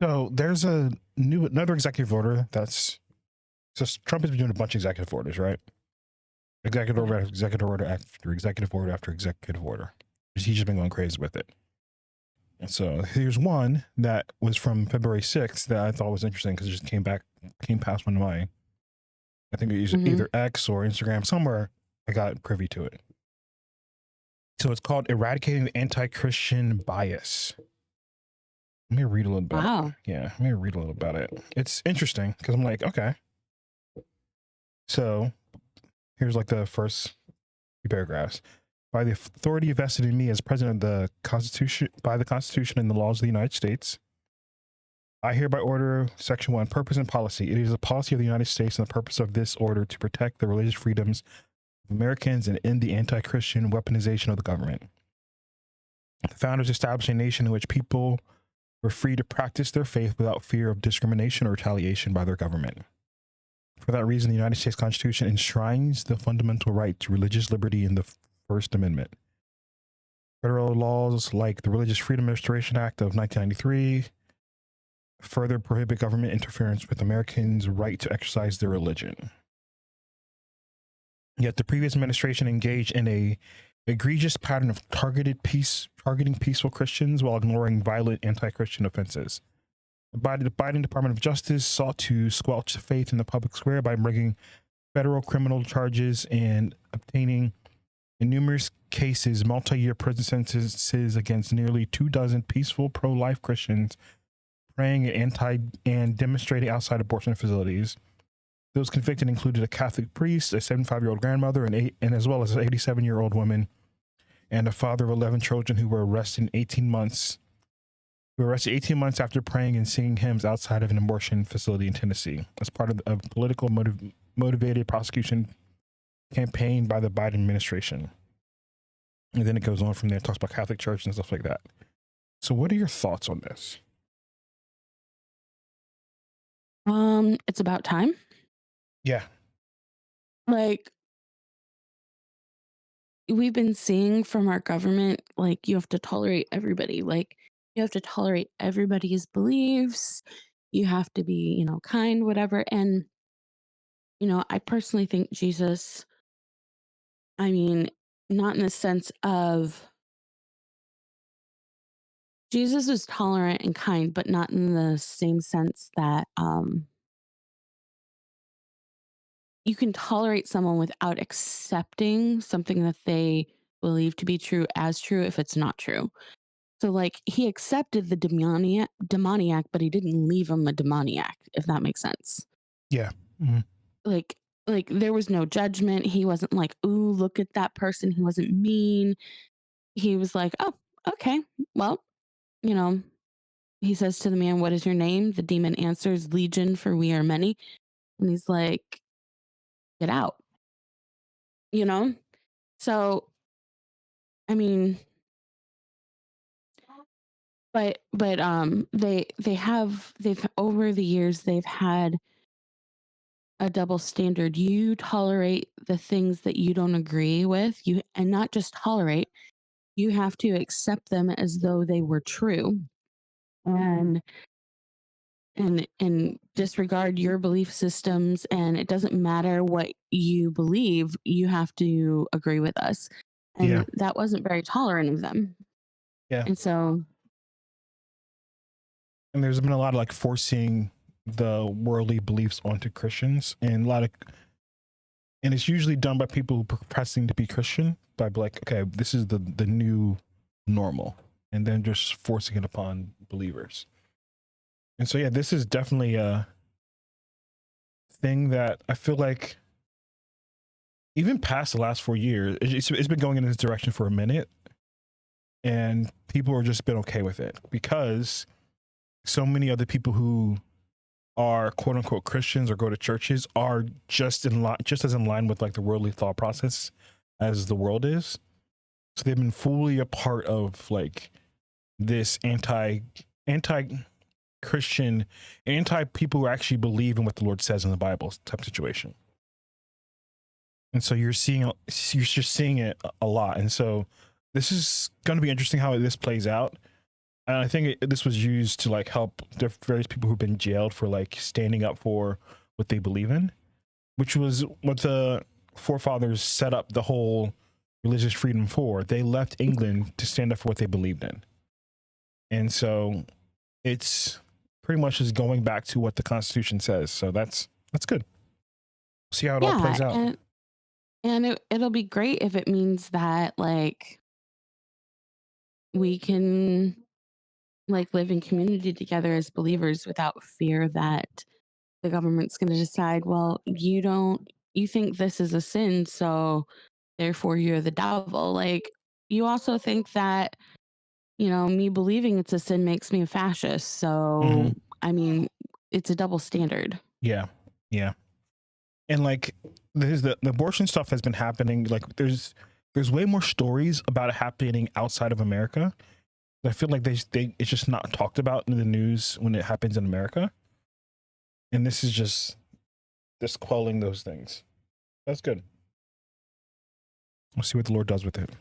So there's another executive order that's just Trump has been doing a bunch of executive orders, right? Executive order after executive order after executive order after executive order. He's just been going crazy with it. And so here's one that was from February 6th that I thought was interesting because it just came past one of my, I think it was either X or Instagram, somewhere I got privy to it. So it's called Eradicating the Anti-Christian Bias. Let me read a little about it. Yeah, let me read a little about it. It's interesting because I'm like, okay. So here's like the first few paragraphs. By the authority vested in me as president of the Constitution, by the Constitution and the laws of the United States, I hereby order Section 1, purpose and policy. It is the policy of the United States and the purpose of this order to protect the religious freedoms of Americans and end the anti-Christian weaponization of the government. The founders established a nation in which people were free to practice their faith without fear of discrimination or retaliation by their government. For that reason, the United States Constitution enshrines the fundamental right to religious liberty in the First Amendment. Federal laws like the Religious Freedom Restoration Act of 1993 further prohibit government interference with Americans' right to exercise their religion. Yet the previous administration engaged in a egregious pattern of targeting peaceful Christians while ignoring violent anti-Christian offenses. The Biden Department of Justice sought to squelch faith in the public square by bringing federal criminal charges and obtaining, in numerous cases, multi-year prison sentences against nearly 24 peaceful pro-life Christians praying and demonstrating outside abortion facilities. Those convicted included a Catholic priest, a 75-year-old grandmother, and as well as an 87-year-old woman, and a father of 11 children who were arrested 18 months after praying and singing hymns outside of an abortion facility in Tennessee as part of a political motivated prosecution campaign by the Biden administration. And then it goes on from there, talks about Catholic Church and stuff like that. So what are your thoughts on this? It's about time. Yeah. Like, we've been seeing from our government, like, you have to tolerate everybody. Like, you have to tolerate everybody's beliefs. You have to be, kind, whatever. And, I personally think Jesus, I mean, not in the sense of Jesus is tolerant and kind, but not in the same sense that you can tolerate someone without accepting something that they believe to be true as true if it's not true. So, like, he accepted the demoniac, but he didn't leave him a demoniac, if that makes sense. Yeah. Mm-hmm. Like, there was no judgment. He wasn't like, ooh, look at that person. He wasn't mean. He was like, oh, okay, well, he says to the man, what is your name? The demon answers, Legion, for we are many. And he's like, get out. So, I mean, but they've over the years they've had a double standard. You tolerate the things that you don't agree with, and not just tolerate, you have to accept them as though they were true, and disregard your belief systems. And it doesn't matter what you believe, you have to agree with us. And that wasn't very tolerant of them. Yeah. And so, and there's been a lot of like forcing the worldly beliefs onto Christians, and and it's usually done by people who are professing to be Christian, by like, okay, this is the new normal, and then just forcing it upon believers. And so, yeah, this is definitely a thing that I feel like even past the last 4 years, it's been going in this direction for a minute, and people have just been okay with it because so many other people who are quote unquote Christians or go to churches are just as in line with like the worldly thought process as the world is. So they've been fully a part of like this anti-Christian, anti-people who actually believe in what the Lord says in the Bible type situation. And so you're just seeing it a lot. And so this is going to be interesting how this plays out. And I think this was used to like help the various people who've been jailed for like standing up for what they believe in, which was what the forefathers set up the whole religious freedom for. They left England to stand up for what they believed in. And so it's pretty much just going back to what the Constitution says. So that's good. See how it all Yeah, plays out. and it'll be great if it means that like we can like live in community together as believers without fear that the government's going to decide, well, you think this is a sin, so therefore you're the devil. Like you also think that, me believing it's a sin makes me a fascist. Hmm. So, I mean, it's a double standard. Yeah. Yeah. And like there's the abortion stuff has been happening. Like there's way more stories about it happening outside of America. I feel like they it's just not talked about in the news when it happens in America. And this is just quelling those things. That's good. We'll see what the Lord does with it.